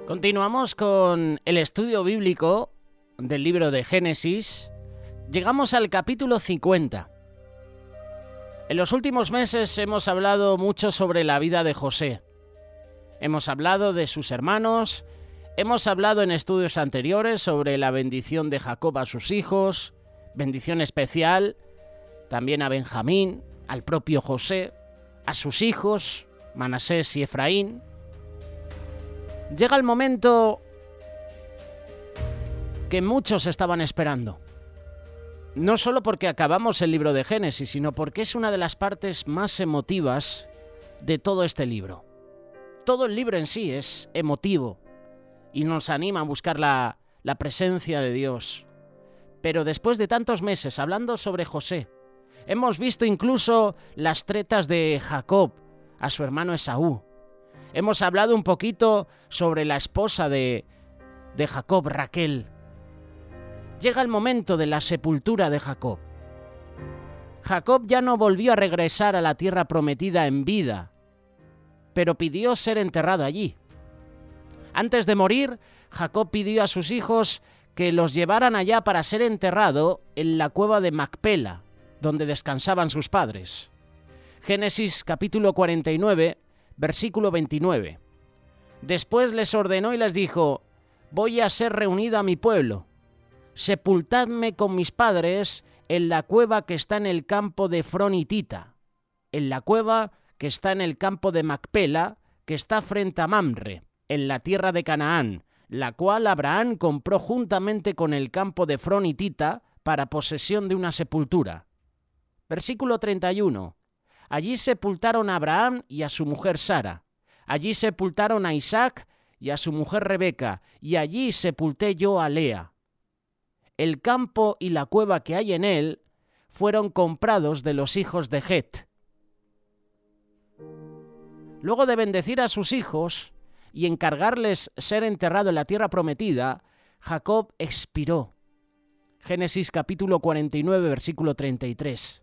Continuamos con el estudio bíblico del libro de Génesis. Llegamos al capítulo 50. En los últimos meses hemos hablado mucho sobre la vida de José. Hemos hablado de sus hermanos, hemos hablado en estudios anteriores sobre la bendición de Jacob a sus hijos, bendición especial, también a Benjamín, al propio José, a sus hijos, Manasés y Efraín. Llega el momento que muchos estaban esperando. No solo porque acabamos el libro de Génesis, sino porque es una de las partes más emotivas de todo este libro. Todo el libro en sí es emotivo y nos anima a buscar la presencia de Dios. Pero después de tantos meses hablando sobre José, hemos visto incluso las tretas de Jacob a su hermano Esaú. Hemos hablado un poquito sobre la esposa de Jacob, Raquel. Llega el momento de la sepultura de Jacob. Jacob ya no volvió a regresar a la tierra prometida en vida, pero pidió ser enterrado allí. Antes de morir, Jacob pidió a sus hijos que los llevaran allá para ser enterrado en la cueva de Macpela, donde descansaban sus padres. Génesis capítulo 49, versículo 29. Después les ordenó y les dijo: voy a ser reunido a mi pueblo. Sepultadme con mis padres en la cueva que está en el campo de Efrón-hitita, en la cueva que está en el campo de Macpela, que está frente a Mamre, en la tierra de Canaán, la cual Abraham compró juntamente con el campo de Efrón-hitita para posesión de una sepultura. Versículo 31. Allí sepultaron a Abraham y a su mujer Sara. Allí sepultaron a Isaac y a su mujer Rebeca, y allí sepulté yo a Lea. El campo y la cueva que hay en él fueron comprados de los hijos de Het. Luego de bendecir a sus hijos y encargarles ser enterrado en la tierra prometida, Jacob expiró. Génesis capítulo 49, versículo 33.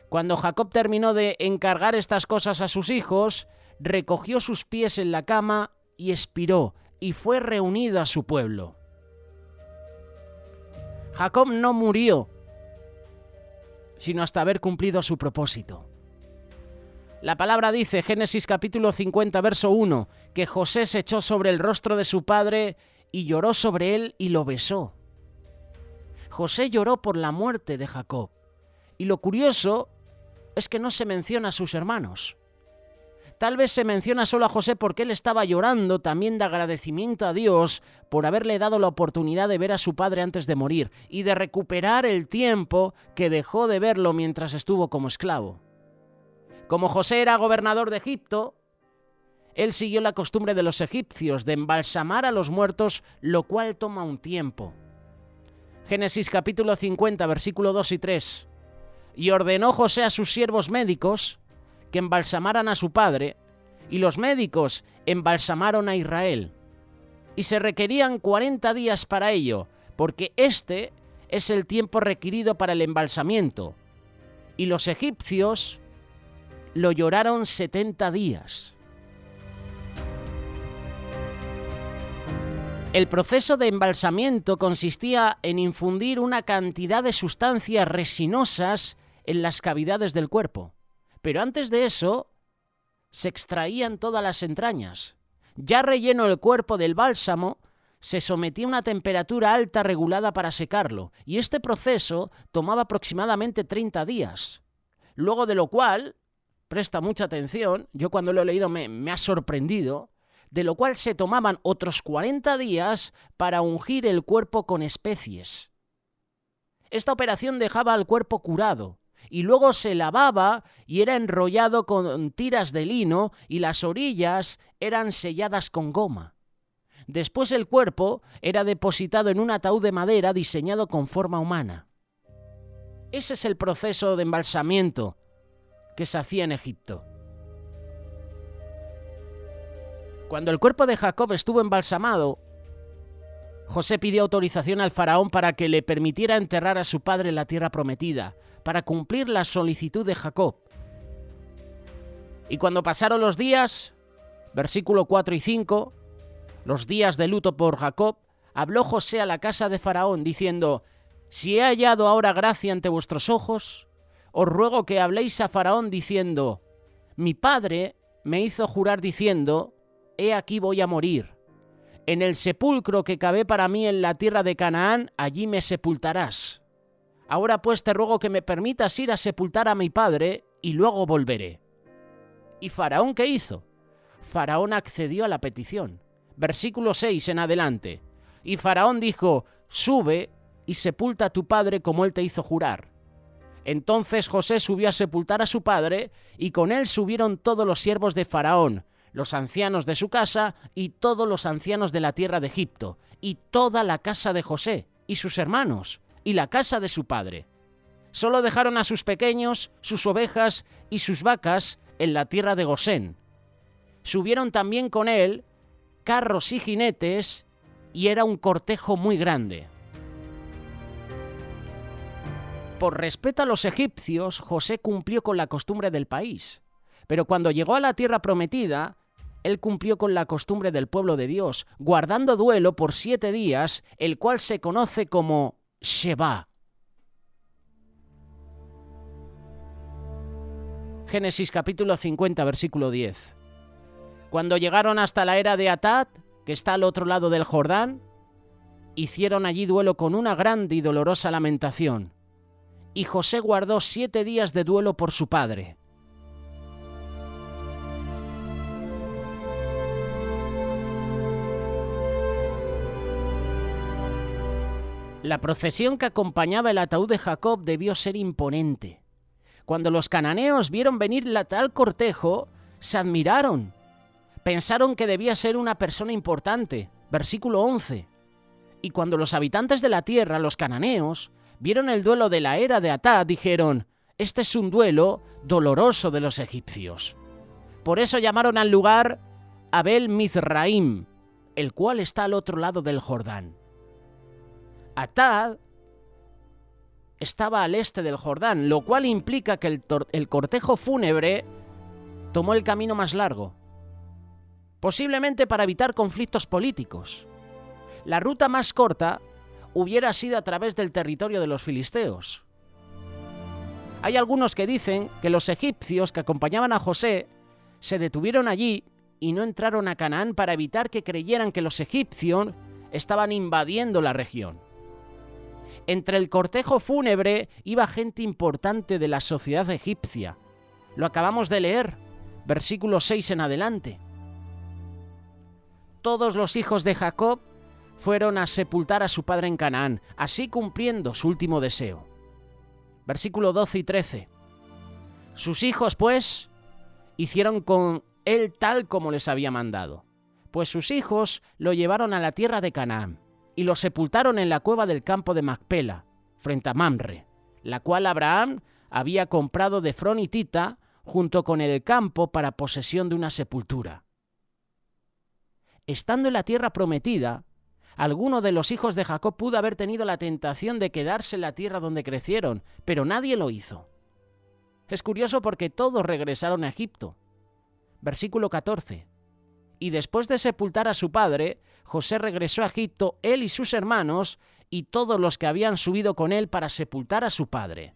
Cuando Jacob terminó de encargar estas cosas a sus hijos, recogió sus pies en la cama y expiró, y fue reunido a su pueblo. Jacob no murió, sino hasta haber cumplido su propósito. La palabra dice, Génesis capítulo 50, verso 1, que José se echó sobre el rostro de su padre y lloró sobre él y lo besó. José lloró por la muerte de Jacob. Y lo curioso es que no se menciona a sus hermanos. Tal vez se menciona solo a José porque él estaba llorando también de agradecimiento a Dios por haberle dado la oportunidad de ver a su padre antes de morir y de recuperar el tiempo que dejó de verlo mientras estuvo como esclavo. Como José era gobernador de Egipto, él siguió la costumbre de los egipcios de embalsamar a los muertos, lo cual toma un tiempo. Génesis capítulo 50, versículo 2 y 3. Y ordenó José a sus siervos médicos que embalsamaran a su padre, y los médicos embalsamaron a Israel. Y se requerían 40 días para ello, porque este es el tiempo requerido para el embalsamiento. Y los egipcios lo lloraron 70 días. El proceso de embalsamiento consistía en infundir una cantidad de sustancias resinosas en las cavidades del cuerpo. Pero antes de eso, se extraían todas las entrañas. Ya relleno el cuerpo del bálsamo, se sometía a una temperatura alta regulada para secarlo, y este proceso tomaba aproximadamente 30 días. Luego de lo cual, presta mucha atención, yo cuando lo he leído me ha sorprendido, de lo cual se tomaban otros 40 días para ungir el cuerpo con especies. Esta operación dejaba al cuerpo curado, y luego se lavaba y era enrollado con tiras de lino y las orillas eran selladas con goma. Después el cuerpo era depositado en un ataúd de madera diseñado con forma humana. Ese es el proceso de embalsamiento que se hacía en Egipto. Cuando el cuerpo de Jacob estuvo embalsamado, José pidió autorización al faraón para que le permitiera enterrar a su padre en la tierra prometida, para cumplir la solicitud de Jacob. Y cuando pasaron los días, versículo 4 y 5, los días de luto por Jacob, habló José a la casa de Faraón, diciendo: «Si he hallado ahora gracia ante vuestros ojos, os ruego que habléis a Faraón diciendo: mi padre me hizo jurar diciendo: he aquí voy a morir. En el sepulcro que cavé para mí en la tierra de Canaán, allí me sepultarás. Ahora pues te ruego que me permitas ir a sepultar a mi padre y luego volveré». ¿Y Faraón qué hizo? Faraón accedió a la petición. Versículo 6 en adelante. Y Faraón dijo: «Sube y sepulta a tu padre como él te hizo jurar». Entonces José subió a sepultar a su padre, y con él subieron todos los siervos de Faraón, los ancianos de su casa, y todos los ancianos de la tierra de Egipto, y toda la casa de José, y sus hermanos, y la casa de su padre. Solo dejaron a sus pequeños, sus ovejas y sus vacas en la tierra de Gosén. Subieron también con él carros y jinetes, y era un cortejo muy grande. Por respeto a los egipcios, José cumplió con la costumbre del país. Pero cuando llegó a la tierra prometida, él cumplió con la costumbre del pueblo de Dios, guardando duelo por 7 días, el cual se conoce como Sheba. Génesis capítulo 50, versículo 10. Cuando llegaron hasta la era de Atad, que está al otro lado del Jordán, hicieron allí duelo con una grande y dolorosa lamentación. Y José guardó 7 días de duelo por su padre. La procesión que acompañaba el ataúd de Jacob debió ser imponente. Cuando los cananeos vieron venir tal cortejo, se admiraron. Pensaron que debía ser una persona importante. Versículo 11. Y cuando los habitantes de la tierra, los cananeos, vieron el duelo de la era de Atad, dijeron: «Este es un duelo doloroso de los egipcios». Por eso llamaron al lugar Abel Mizraim, el cual está al otro lado del Jordán. Atad estaba al este del Jordán, lo cual implica que el cortejo fúnebre tomó el camino más largo, posiblemente para evitar conflictos políticos. La ruta más corta hubiera sido a través del territorio de los filisteos. Hay algunos que dicen que los egipcios que acompañaban a José se detuvieron allí y no entraron a Canaán para evitar que creyeran que los egipcios estaban invadiendo la región. Entre el cortejo fúnebre iba gente importante de la sociedad egipcia. Lo acabamos de leer, versículo 6 en adelante. Todos los hijos de Jacob fueron a sepultar a su padre en Canaán, así cumpliendo su último deseo. Versículo 12 y 13. Sus hijos, pues, hicieron con él tal como les había mandado. Pues sus hijos lo llevaron a la tierra de Canaán, y lo sepultaron en la cueva del campo de Macpela, frente a Mamre, la cual Abraham había comprado de Efrón hitita, junto con el campo para posesión de una sepultura. Estando en la tierra prometida, alguno de los hijos de Jacob pudo haber tenido la tentación de quedarse en la tierra donde crecieron, pero nadie lo hizo. Es curioso porque todos regresaron a Egipto. Versículo 14. Y después de sepultar a su padre, José regresó a Egipto, él y sus hermanos, y todos los que habían subido con él para sepultar a su padre.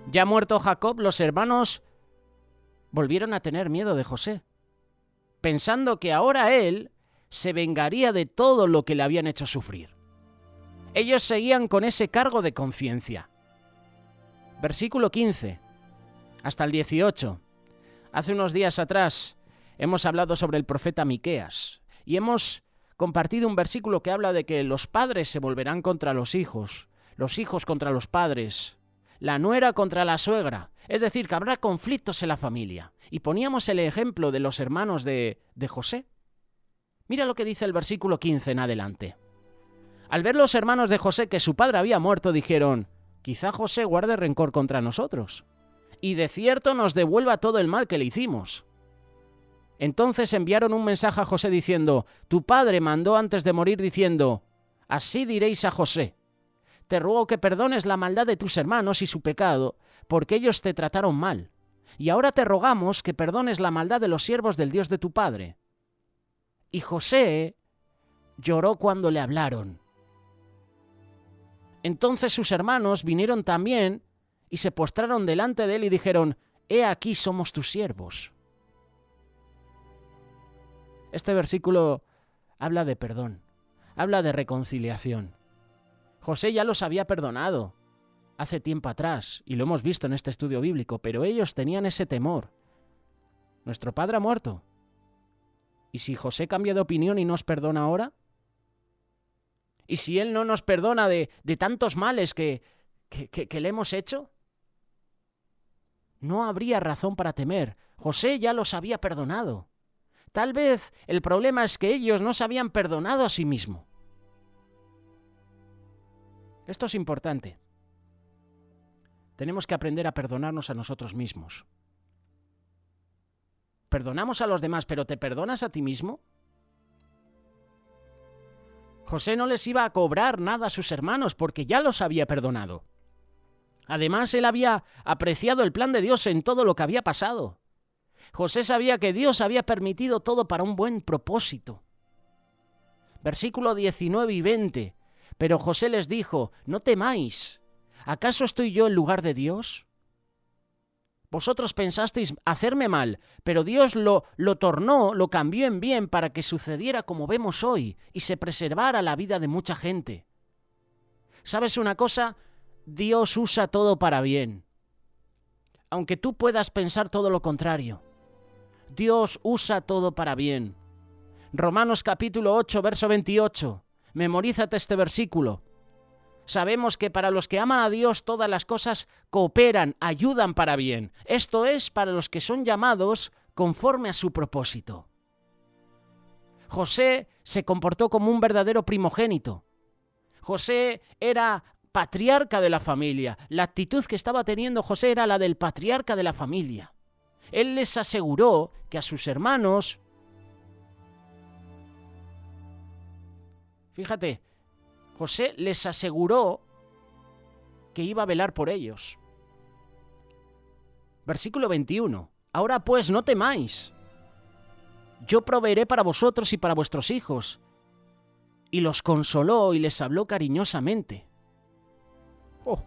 Ya muerto Jacob, los hermanos volvieron a tener miedo de José, pensando que ahora él se vengaría de todo lo que le habían hecho sufrir. Ellos seguían con ese cargo de conciencia. Versículo 15, hasta el 18. Hace unos días atrás hemos hablado sobre el profeta Miqueas y hemos compartido un versículo que habla de que los padres se volverán contra los hijos contra los padres, la nuera contra la suegra, es decir, que habrá conflictos en la familia. Y poníamos el ejemplo de los hermanos de José. Mira lo que dice el versículo 15 en adelante. Al ver los hermanos de José que su padre había muerto, dijeron: «Quizá José guarde rencor contra nosotros, y de cierto nos devuelva todo el mal que le hicimos». Entonces enviaron un mensaje a José diciendo: «Tu padre mandó antes de morir diciendo: así diréis a José: te ruego que perdones la maldad de tus hermanos y su pecado, porque ellos te trataron mal. Y ahora te rogamos que perdones la maldad de los siervos del Dios de tu padre». Y José lloró cuando le hablaron. Entonces sus hermanos vinieron también y se postraron delante de él y dijeron: «He aquí somos tus siervos». Este versículo habla de perdón, habla de reconciliación. José ya los había perdonado hace tiempo atrás, y lo hemos visto en este estudio bíblico, pero ellos tenían ese temor. Nuestro padre ha muerto. ¿Y si José cambia de opinión y nos perdona ahora? ¿Y si él no nos perdona de tantos males que le hemos hecho? No habría razón para temer. José ya los había perdonado. Tal vez el problema es que ellos no se habían perdonado a sí mismos. Esto es importante. Tenemos que aprender a perdonarnos a nosotros mismos. Perdonamos a los demás, pero ¿te perdonas a ti mismo? José no les iba a cobrar nada a sus hermanos porque ya los había perdonado. Además, él había apreciado el plan de Dios en todo lo que había pasado. José sabía que Dios había permitido todo para un buen propósito. Versículo 19 y 20. Pero José les dijo: «No temáis. ¿Acaso estoy yo en lugar de Dios? Vosotros pensasteis hacerme mal, pero Dios lo tornó, lo cambió en bien para que sucediera como vemos hoy y se preservara la vida de mucha gente». ¿Sabes una cosa? Dios usa todo para bien. Aunque tú puedas pensar todo lo contrario, Dios usa todo para bien. Romanos capítulo 8, verso 28. Memorízate este versículo. Sabemos que para los que aman a Dios todas las cosas cooperan, ayudan para bien. Esto es para los que son llamados conforme a su propósito. José se comportó como un verdadero primogénito. José era patriarca de la familia. La actitud que estaba teniendo José era la del patriarca de la familia. Él les aseguró que a sus hermanos... Fíjate, José les aseguró que iba a velar por ellos. Versículo 21. Ahora pues no temáis. Yo proveeré para vosotros y para vuestros hijos. Y los consoló y les habló cariñosamente. ¡Oh!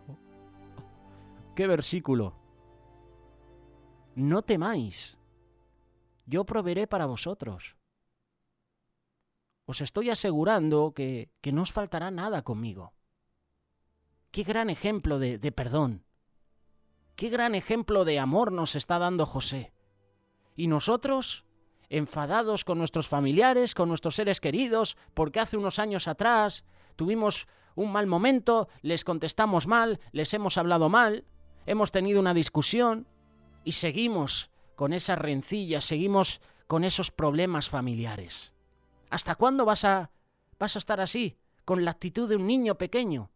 ¡Qué versículo! No temáis. Yo proveeré para vosotros. Os estoy asegurando que no os faltará nada conmigo. Qué gran ejemplo de perdón. Qué gran ejemplo de amor nos está dando José. Y nosotros, enfadados con nuestros familiares, con nuestros seres queridos, porque hace unos años atrás tuvimos un mal momento, les contestamos mal, les hemos hablado mal, hemos tenido una discusión y seguimos con esas rencillas, seguimos con esos problemas familiares. ¿Hasta cuándo vas a estar así, con la actitud de un niño pequeño?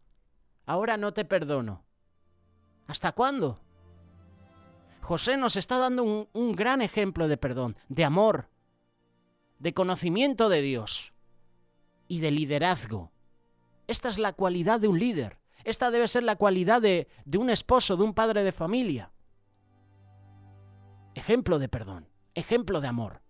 Ahora no te perdono. ¿Hasta cuándo? José nos está dando un gran ejemplo de perdón, de amor, de conocimiento de Dios y de liderazgo. Esta es la cualidad de un líder. Esta debe ser la cualidad de un esposo, de un padre de familia. Ejemplo de perdón, ejemplo de amor.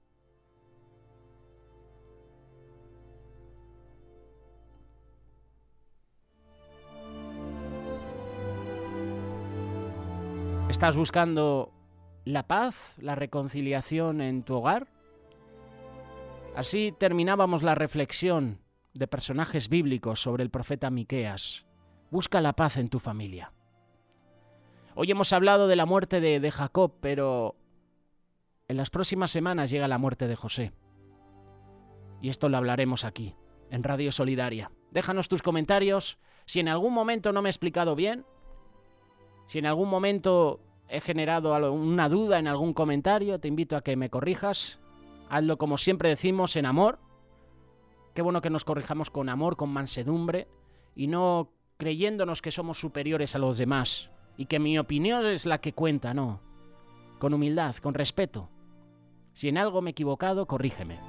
¿Estás buscando la paz, la reconciliación en tu hogar? Así terminábamos la reflexión de personajes bíblicos sobre el profeta Miqueas. Busca la paz en tu familia. Hoy hemos hablado de la muerte de Jacob, pero en las próximas semanas llega la muerte de José. Y esto lo hablaremos aquí, en Radio Solidaria. Déjanos tus comentarios. Si en algún momento no me he explicado bien, si en algún momento he generado una duda en algún comentario, te invito a que me corrijas. Hazlo como siempre decimos, en amor. Qué bueno que nos corrijamos con amor, con mansedumbre, y no creyéndonos que somos superiores a los demás y que mi opinión es la que cuenta, no. Con humildad, con respeto. Si en algo me he equivocado, corrígeme.